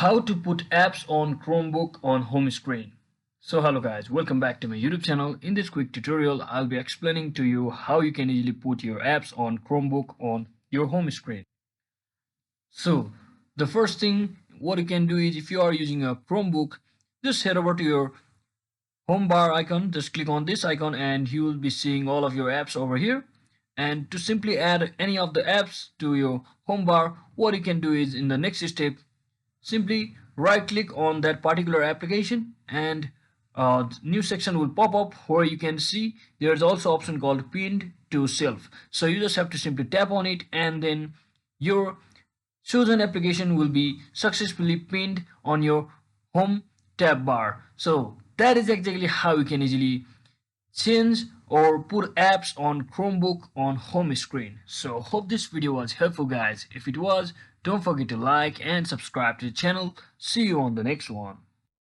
How to put apps on Chromebook on home screen. So hello guys, welcome back to my YouTube channel. In this quick tutorial, I'll be explaining to you how you can easily put your apps on Chromebook on your home screen. So the first thing what you can do is, if you are using a Chromebook, just head over to your home bar icon, just click on this icon and you will be seeing all of your apps over here. And to simply add any of the apps to your home bar, what you can do is, in the next step, simply right click on that particular application and new section will pop up where you can see there's also option called pinned to self. So you just have to simply tap on it and then your chosen application will be successfully pinned on your home tab bar. So that is exactly how you can easily change or put apps on Chromebook on home screen. So hope this video was helpful guys. If it was, don't forget to like and subscribe to the channel. See you on the next one.